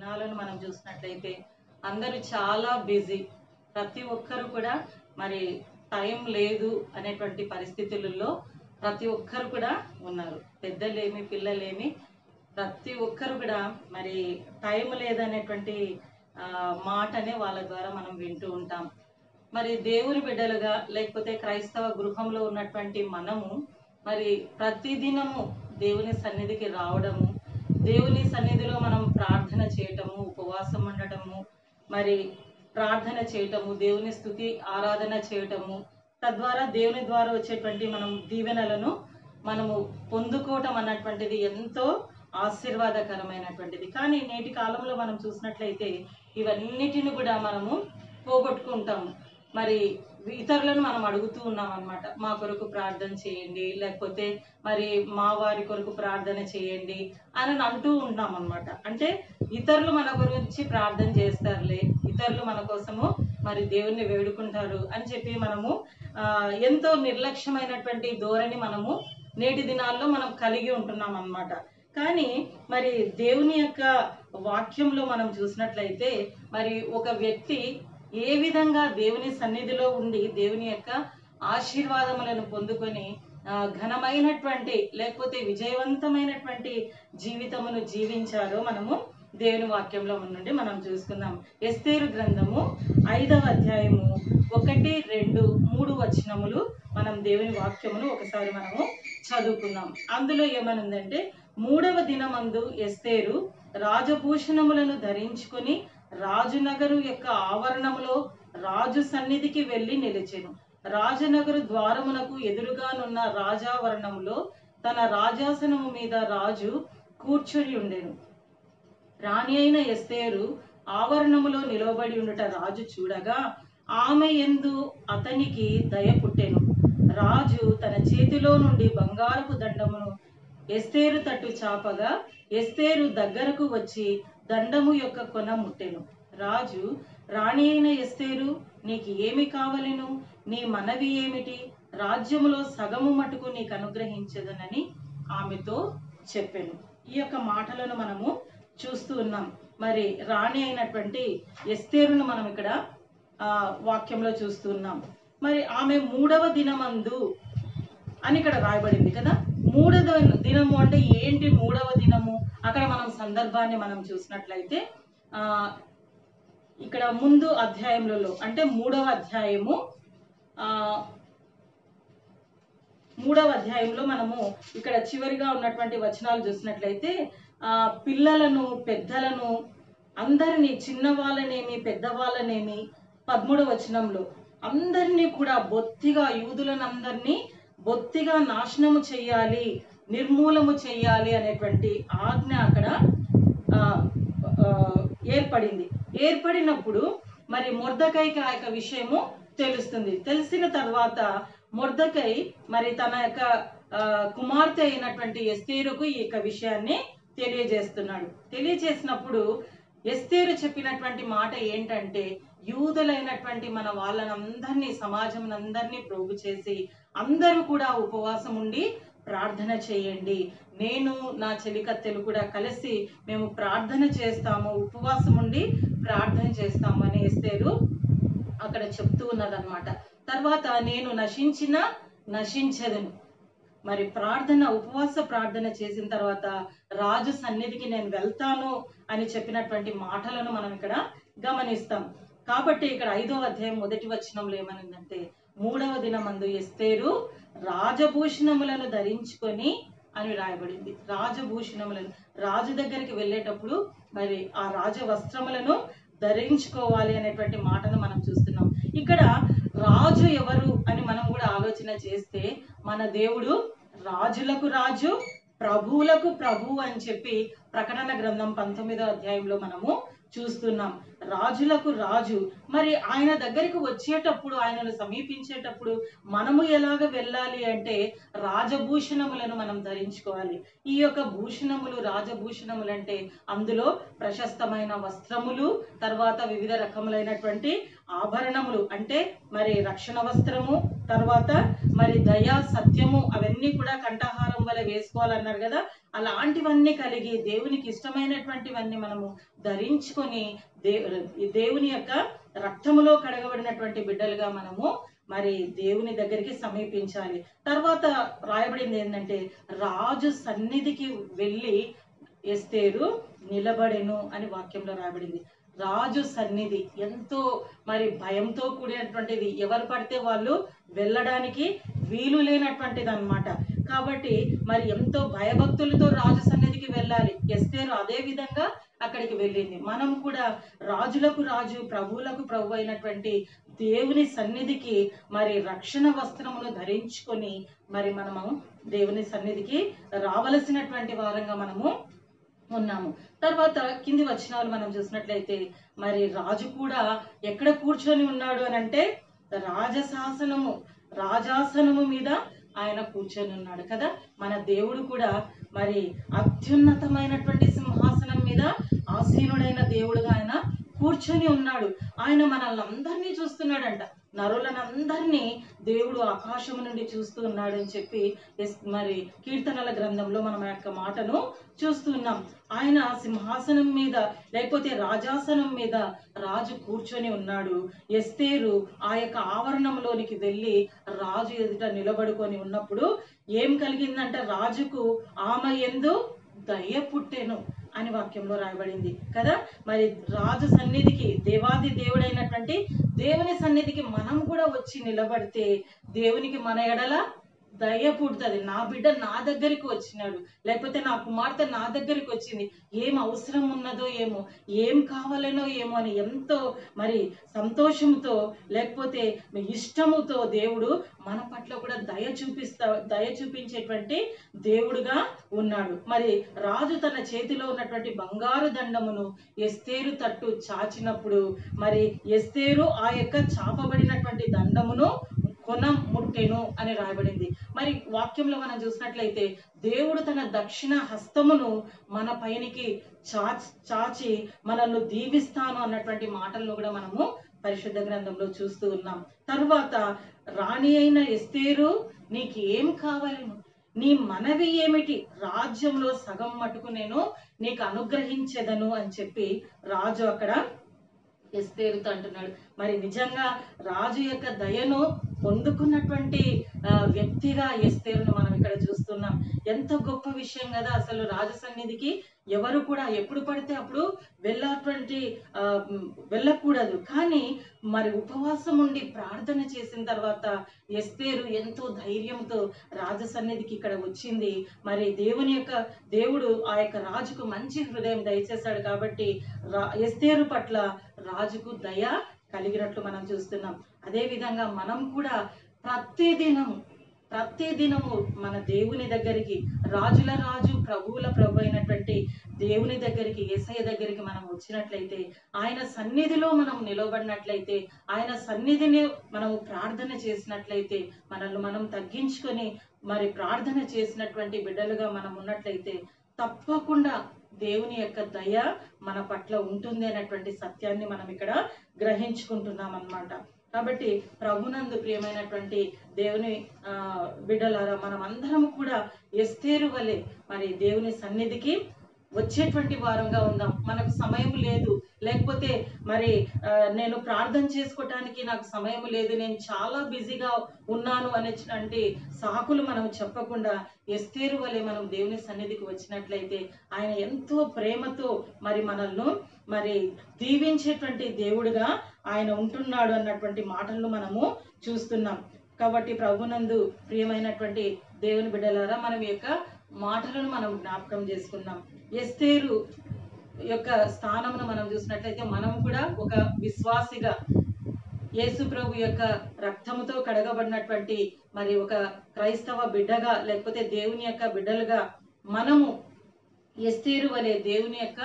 దినాలను మనం చూసినట్లయితే అందరూ చాలా బిజీ. ప్రతి ఒక్కరు కూడా మరి టైం లేదు అనేటువంటి పరిస్థితులలో ప్రతి ఒక్కరు కూడా ఉన్నారు. పెద్దలేమి పిల్లలేమి ప్రతి ఒక్కరు కూడా మరి టైం లేదనేటువంటి మాటనే వాళ్ళ ద్వారా మనం వింటూ ఉంటాం. మరి దేవుని బిడ్డలుగా లేకపోతే క్రైస్తవ గృహంలో ఉన్నటువంటి మనము మరి ప్రతిదినము దేవుని సన్నిధికి రావడము, దేవుని సన్నిధిలో మనం ప్రార్థన చేయటము, ఉపవాసం ఉండటము, మరి ప్రార్థన చేయటము, దేవుని స్తుతి ఆరాధన చేయటము, తద్వారా దేవుని ద్వారా వచ్చేటువంటి మనం దీవెనలను మనము పొందుకోవటం అన్నటువంటిది ఎంతో ఆశీర్వాదకరమైనటువంటిది. కానీ నేటి కాలంలో మనం చూసినట్లయితే ఇవన్నిటిని కూడా మనము పోగొట్టుకుంటాము. మరి ఇతరులను మనం అడుగుతూ ఉన్నాం అన్నమాట. మా కొరకు ప్రార్థన చేయండి, లేకపోతే మరి మా వారి కొరకు ప్రార్థన చేయండి అని అంటూ ఉంటాం అన్నమాట. అంటే ఇతరులు మన గురించి ప్రార్థన చేస్తారులే, ఇతరులు మన కోసము మరి దేవుణ్ణి వేడుకుంటారు అని చెప్పి మనము ఎంతో నిర్లక్ష్యమైనటువంటి ధోరణి మనము నేటి దినాల్లో మనం కలిగి ఉంటున్నాం అన్నమాట. కానీ మరి దేవుని యొక్క వాక్యంలో మనం చూసినట్లయితే మరి ఒక వ్యక్తి ఏ విధంగా దేవుని సన్నిధిలో ఉండి దేవుని యొక్క ఆశీర్వాదములను పొందుకొని ఘనమైనటువంటి లేకపోతే విజయవంతమైనటువంటి జీవితమును జీవించారో మనము దేవుని వాక్యంలో నుండి మనం చూసుకుందాం. ఎస్తేరు గ్రంథము 5వ అధ్యాయము 1, 2, 3 వచనములు మనం దేవుని వాక్యమును ఒకసారి మనము చదువుకుందాం. అందులో ఏమనుందంటే, 3వ దినమందు ఎస్తేరు రాజభూషణములను ధరించుకొని రాజునగరు యొక్క ఆవరణములో రాజు సన్నిధికి వెళ్లి నిలిచెను. రాజనగరు ద్వారమునకు ఎదురుగానున్న రాజావరణములో తన రాజాసనము మీద రాజు కూర్చొని ఉండెను. రాణి అయిన ఎస్తేరు ఆవరణములో నిలవబడి ఉండుట రాజు చూడగా ఆమె యందు అతనికి దయ పుట్టెను. రాజు తన చేతిలో నుండి బంగారపు దండమును ఎస్తేరు తట్టు చాపగా ఎస్తేరు దగ్గరకు వచ్చి దండము యొక్క కొన ముట్టెను. రాజు, రాణి అయిన ఎస్తేరు, నీకు ఏమి కావలెను? నీ మనవి ఏమిటి? రాజ్యములో సగము మటుకు నీకు అనుగ్రహించదనని ఆమెతో చెప్పెను. ఈ యొక్క మాటలను మనము చూస్తూ ఉన్నాం. మరి రాణి అయినటువంటి ఎస్తేరును మనం ఇక్కడ వాక్యంలో చూస్తూ ఉన్నాం. మరి ఆమె 3వ దినమందు అని ఇక్కడ రాయబడింది కదా. 3వ దినము అంటే ఏంటి? 3వ దినము అక్కడ మనం సందర్భాన్ని మనం చూసినట్లయితే ఇక్కడ ముందు అధ్యాయములలో అంటే 3వ అధ్యాయము 3వ అధ్యాయంలో మనము ఇక్కడ చివరిగా ఉన్నటువంటి వచనాలు చూసినట్లయితే పిల్లలను పెద్దలను అందరినీ, చిన్నవాళ్ళనేమి పెద్దవాళ్ళనేమి 13వ వచనంలో అందరినీ కూడా బొత్తిగా యూదులనందరినీ బొత్తిగా నాశనము చెయ్యాలి, నిర్మూలము చెయ్యాలి అనేటువంటి ఆజ్ఞ అక్కడ ఏర్పడినప్పుడు మరి మొర్దెకైకి ఆ యొక్క విషయము తెలుస్తుంది. తెలిసిన తర్వాత మొర్దెకై మరి తన యొక్క కుమార్తె అయినటువంటి ఎస్తేరుకు ఈ యొక్క విషయాన్ని తెలియజేస్తున్నాడు. తెలియజేసినప్పుడు ఎస్తేరు చెప్పినటువంటి మాట ఏంటంటే, యూదులైనటువంటి మన వాళ్ళనందరినీ, సమాజం అందరినీ ప్రోగు చేసి అందరూ కూడా ఉపవాసం ఉండి ప్రార్థన చేయండి, నేను నా చెలికత్తెలు కూడా కలిసి మేము ప్రార్థన చేస్తాము, ఉపవాసం ఉండి ప్రార్థన చేస్తాము అని ఎస్తేరు అక్కడ చెప్తూ ఉన్నదన్నమాట. తర్వాత నేను నశించదను. మరి ఉపవాస ప్రార్థన చేసిన తర్వాత రాజు సన్నిధికి నేను వెళ్తాను అని చెప్పినటువంటి మాటలను మనం ఇక్కడ గమనిస్తాం. కాబట్టి ఇక్కడ 5వ అధ్యాయం 1వ వచనంలో ఏమనిందంటే, 3వ దినమందు ఎస్తేరు రాజభూషణములను ధరించుకొని అని రాయబడింది. రాజభూషణములను, రాజు దగ్గరికి వెళ్ళేటప్పుడు మరి ఆ రాజ వస్త్రములను ధరించుకోవాలి అనేటువంటి మాటను మనం చూస్తున్నాం. ఇక్కడ రాజు ఎవరు అని మనం కూడా ఆలోచన చేస్తే, మన దేవుడు రాజులకు రాజు, ప్రభువులకు ప్రభు అని చెప్పి ప్రకటన గ్రంథం 19వ అధ్యాయంలో మనము చూస్తున్నాం. రాజులకు రాజు. మరి ఆయన దగ్గరికి వచ్చేటప్పుడు, ఆయనను సమీపించేటప్పుడు మనము ఎలాగ వెళ్ళాలి అంటే రాజభూషణములను మనం ధరించుకోవాలి. ఈ యొక్క భూషణములు, రాజభూషణములు అంటే అందులో ప్రశస్తమైన వస్త్రములు, తర్వాత వివిధ రకములైనటువంటి ఆభరణములు, అంటే మరి రక్షణ వస్త్రము, తర్వాత మరి దయ, సత్యము అవన్నీ కూడా కంఠహారం వలె వేసుకోవాలన్నారు కదా. అలాంటివన్నీ కలిగి దేవునికి ఇష్టమైనటువంటివన్నీ మనము ధరించుకొని దేవుని యొక్క రక్తములో కడగబడినటువంటి బిడ్డలుగా మనము మరి దేవుని దగ్గరికి సమీపించాలి. తర్వాత రాయబడింది ఏంటంటే, రాజు సన్నిధికి వెళ్ళి ఎస్తేరు నిలబడెను అని వాక్యంలో రాయబడింది. రాజు సన్నిధి ఎంతో మరి భయంతో కూడినటువంటిది, ఎవరు పడితే వాళ్ళు వెళ్ళడానికి వీలు లేనటువంటిది అన్నమాట. కాబట్టి మరి ఎంతో భయభక్తులతో రాజు సన్నిధికి వెళ్ళాలి. ఎస్తేరు అదే విధంగా అక్కడికి వెళ్ళింది. మనం కూడా రాజులకు రాజు, ప్రభువులకు ప్రభు అయినటువంటి దేవుని సన్నిధికి మరి రక్షణ వస్త్రమును ధరించుకొని మరి మనము దేవుని సన్నిధికి రావలసినటువంటి వారంగా మనము ఉన్నాము. తర్వాత కింది వచనాలు మనం చూసినట్లయితే, మరి రాజు కూడా ఎక్కడ కూర్చొని ఉన్నాడు అని అంటే రాజాసనము మీద ఆయన కూర్చొని ఉన్నాడు కదా. మన దేవుడు కూడా మరి అత్యున్నతమైనటువంటి సింహాసనం మీద ఆసీనుడైన దేవుడుగా ఆయన కూర్చొని ఉన్నాడు. ఆయన మనల్ని అందరినీ చూస్తున్నాడంట. నరులనందరినీ దేవుడు ఆకాశము నుండి చూస్తూ ఉన్నాడు అని చెప్పి మరి కీర్తనల గ్రంథంలో మనం ఆ యొక్క మాటను చూస్తున్నాం. ఆయన సింహాసనం మీద లేకపోతే రాజాసనం మీద రాజు కూర్చొని ఉన్నాడు. ఎస్తేరు ఆ యొక్క ఆవరణంలోనికి వెళ్ళి రాజు ఎదుట నిలబడుకొని ఉన్నప్పుడు ఏం కలిగిందంట, రాజుకు ఆమె యందు దయ పుట్టెను అని వాక్యంలో రాయబడింది కదా. మరి రాజు సన్నిధికి, దేవాది దేవుడైనటువంటి దేవుని సన్నిధికి మనం కూడా వచ్చి నిలబడితే దేవునికి మన ఎడల దయ పుడుతుంది. నా బిడ్డ నా దగ్గరికి వచ్చినాడు, లేకపోతే నా కుమార్తె నా దగ్గరికి వచ్చింది, ఏం అవసరం ఉన్నదో ఏమో, ఏం కావాలనో ఏమో అని ఎంతో మరి సంతోషంతో లేకపోతే ఇష్టముతో దేవుడు మన పట్ల కూడా దయ చూపించేటువంటి దేవుడుగా ఉన్నాడు. మరి రాజు తన చేతిలో ఉన్నటువంటి బంగారు దండమును ఎస్తేరు తట్టు చాచినప్పుడు మరి ఎస్తేరు ఆ యొక్క చాపబడినటువంటి దండమును కొన ముట్టెను అని రాయబడింది. మరి వాక్యంలో మనం చూసినట్లయితే దేవుడు తన దక్షిణ హస్తమును మన పైనికి చాచి మనల్ని దీవిస్తాను అన్నటువంటి మాటలను కూడా మనము పరిశుద్ధ గ్రంథంలో చూస్తూ ఉన్నాం. తరువాత రాణి అయిన ఎస్తేరు, నీకు ఏం కావాలను, నీ మనవి ఏమిటి, రాజ్యంలో సగం మటుకు నేను నీకు అనుగ్రహించెదను అని చెప్పి రాజు అక్కడ ఎస్తేరుతో అంటున్నాడు. మరి నిజంగా రాజు యొక్క దయను పొందుకున్నటువంటి వ్యక్తిగా ఎస్తేరును మనం ఇక్కడ చూస్తున్నాం. ఎంత గొప్ప విషయం కదా. అసలు రాజు సన్నిధికి ఎవరు కూడా ఎప్పుడు పడితే అప్పుడు వెళ్ళకూడదు. కానీ మరి ఉపవాసం ఉండి ప్రార్థన చేసిన తర్వాత ఎస్తేరు ఎంతో ధైర్యంతో రాజు సన్నిధికి ఇక్కడ వచ్చింది. మరి దేవుడు ఆ యొక్క రాజుకు మంచి హృదయం దయచేశాడు కాబట్టి ఎస్తేరు పట్ల రాజుకు దయ కలిగినట్లు మనం చూస్తున్నాం. అదే విధంగా మనం కూడా ప్రతిదినము మన దేవుని దగ్గరికి, రాజుల రాజు ప్రభువుల ప్రభు అయినటువంటి దేవుని దగ్గరికి, యేసయ్య దగ్గరికి మనం వచ్చినట్లయితే, ఆయన సన్నిధిలో మనం నిలబడినట్లయితే, ఆయన సన్నిధిని మనము ప్రార్థన చేసినట్లయితే, మనల్ని మనం తగ్గించుకొని మరి ప్రార్థన చేసినటువంటి బిడ్డలుగా మనం ఉన్నట్లయితే తప్పకుండా దేవుని యొక్క దయ మన పట్ల ఉంటుంది అనేటువంటి సత్యాన్ని మనం ఇక్కడ గ్రహించుకుంటున్నాం అన్నమాట. కాబట్టి ప్రభునందు ప్రియమైనటువంటి దేవుని బిడ్డలారా, మనం అందరం కూడా ఎస్తేరు వలె మరి దేవుని సన్నిధికి వచ్చేటువంటి వారంగా ఉందాం. మనకు సమయం లేదు, లేకపోతే మరి నేను ప్రార్థన చేసుకోవటానికి నాకు సమయం లేదు, నేను చాలా బిజీగా ఉన్నాను అనేటువంటి సాకులు మనం చెప్పకుండా ఎస్తేరు వలె మనం దేవుని సన్నిధికి వచ్చినట్లయితే ఆయన ఎంతో ప్రేమతో మరి మనల్ని మరి దీవించేటువంటి దేవుడుగా ఆయన ఉంటున్నాడు అన్నటువంటి మాటలను మనము చూస్తున్నాం. కాబట్టి ప్రభునందు ప్రియమైనటువంటి దేవుని బిడ్డలారా, మనం యొక్క మాటలను మనం జ్ఞాపకం చేసుకున్నాం. ఎస్తేరు యొక్క స్థానమును మనం చూసినట్లయితే మనం కూడా ఒక విశ్వాసిగా, యేసు ప్రభు యొక్క రక్తముతో కడగబడినటువంటి మరి ఒక క్రైస్తవ బిడ్డగా, లేకపోతే దేవుని యొక్క బిడ్డలుగా మనము ఎస్తేరు వలె దేవుని యొక్క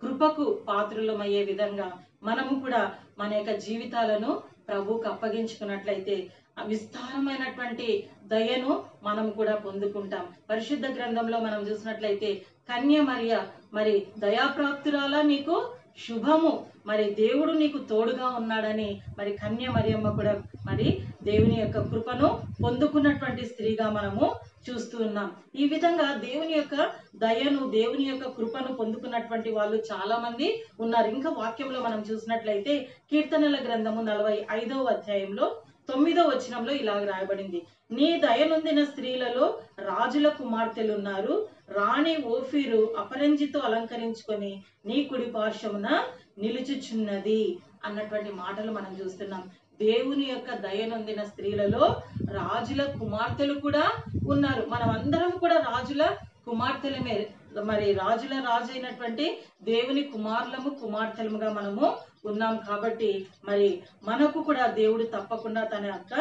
కృపకు పాత్రులమయ్యే విధంగా మనము కూడా మన యొక్క జీవితాలను ప్రభువుకు అప్పగించుకున్నట్లయితే విస్తారమైనటువంటి దయను మనం కూడా పొందుకుంటాం. పరిశుద్ధ గ్రంథంలో మనం చూసినట్లయితే కన్య మరియ మరి దయాప్రాప్తురాలా నీకు శుభము. మరి దేవుడు నీకు తోడుగా ఉన్నాడని మరి కన్య మరియమ్మ కూడా మరి దేవుని యొక్క కృపను పొందుకున్నటువంటి స్త్రీగా మనము చూస్తూ ఉన్నాం. ఈ విధంగా దేవుని యొక్క దయను, దేవుని యొక్క కృపను పొందుకున్నటువంటి వాళ్ళు చాలా మంది ఉన్నారు. ఇంకా వాక్యంలో మనం చూసినట్లయితే కీర్తనల గ్రంథము 45వ అధ్యాయంలో 9వ వచనంలో ఇలాగ రాయబడింది, నీ దయనొందిన స్త్రీలలో రాజుల కుమార్తెలున్నారు, రాణి ఓఫీరు అపరంజితో అలంకరించుకొని నీ కుడి పార్శ్వమున నిలుచుచున్నది అన్నటువంటి మాటలు మనం చూస్తున్నాం. దేవుని యొక్క దయనొందిన స్త్రీలలో రాజుల కుమార్తెలు కూడా ఉన్నారు. మనం అందరం కూడా రాజుల కుమార్తెలమే. మరి రాజుల రాజు అయినటువంటి దేవుని కుమారులము, కుమార్తెలముగా మనము ఉన్నాం. కాబట్టి మరి మనకు కూడా దేవుడు తప్పకుండా తన యొక్క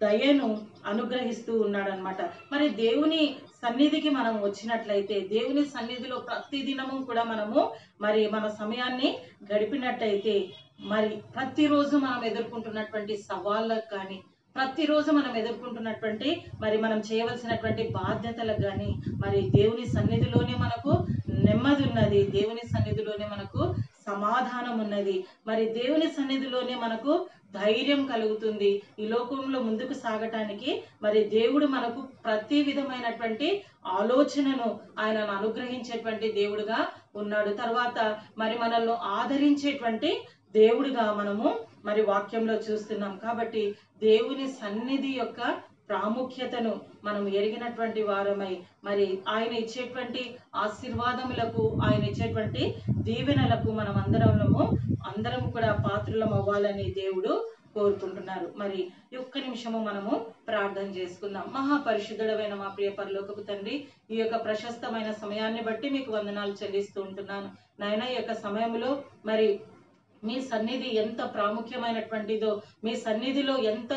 దయను అనుగ్రహిస్తూ ఉన్నాడనమాట. మరి దేవుని సన్నిధికి మనం వచ్చినట్లయితే, దేవుని సన్నిధిలో ప్రతిదినము కూడా మనము మరి మన సమయాన్ని గడిపినట్టయితే, మరి ప్రతిరోజు మనం ఎదుర్కొంటున్నటువంటి సవాళ్ళకు కానీ, ప్రతిరోజు మనం ఎదుర్కొంటున్నటువంటి మరి మనం చేయవలసినటువంటి బాధ్యతలకు కానీ మరి దేవుని సన్నిధిలోనే మనకు నెమ్మది ఉన్నది, దేవుని సన్నిధిలోనే మనకు సమాధానం ఉన్నది, మరి దేవుని సన్నిధిలోనే మనకు ధైర్యం కలుగుతుంది. ఈ లోకంలో ముందుకు సాగటానికి మరి దేవుడు మనకు ప్రతి విధమైనటువంటి ఆలోచనను ఆయనను అనుగ్రహించేటువంటి దేవుడుగా ఉన్నాడు. తర్వాత మరి మనల్ని ఆదరించేటువంటి దేవుడిగా మనము మరి వాక్యంలో చూస్తున్నాం. కాబట్టి దేవుని సన్నిధి యొక్క ప్రాముఖ్యతను మనం ఎరిగినటువంటి వారమై మరి ఆయన ఇచ్చేటువంటి ఆశీర్వాదములకు, ఆయన ఇచ్చేటువంటి దీవెనలకు మనం అందరం కూడా పాత్రులం అవ్వాలని దేవుడు కోరుకుంటున్నారు. మరి ఒక్క నిమిషము మనము ప్రార్థన చేసుకుందాం. మహాపరిశుద్ధుడమైన మా ప్రియ పరలోకపు తండ్రి, ఈ యొక్క ప్రశస్తమైన సమయాన్ని బట్టి మీకు వందనాలు చెల్లిస్తూ ఉంటున్నాను నాయన. ఈ యొక్క సమయంలో మరి మీ సన్నిధి ఎంత ప్రాముఖ్యమైనటువంటిదో, మీ సన్నిధిలో ఎంత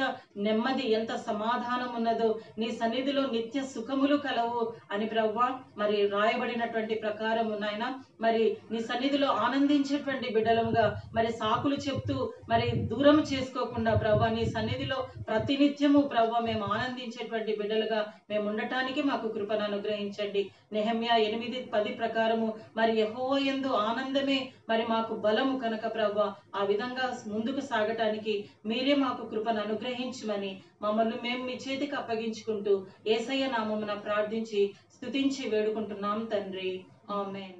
నెమ్మది, ఎంత సమాధానం ఉన్నదో, నీ సన్నిధిలో నిత్య సుఖములు కలవు అని ప్రభువా మరి రాయబడినటువంటి ప్రకారం నాయన, మరి నీ సన్నిధిలో ఆనందించేటువంటి బిడ్డలముగా మరి సాకులు చెప్తూ మరి దూరం చేసుకోకుండా ప్రభువా నీ సన్నిధిలో ప్రతినిత్యము ప్రభువా మేము ఆనందించేటువంటి బిడ్డలుగా మేము ఉండటానికి మాకు కృపను అనుగ్రహించండి. నెహెమ్యా 8:10 ప్రకారము మరి యెహోవా యందు ఆనందమే మరి మాకు బలము కనుక ప్రభువా ఆ విధంగా ముందుకు సాగటానికి మీరే మాకు కృపను అనుగ్రహించమని మమ్మల్ని మేము మీ చేతికి అప్పగించుకుంటూ యేసయ్య నామమున ప్రార్థించి స్తుతించి వేడుకుంటున్నాం తండ్రి. ఆమేన్.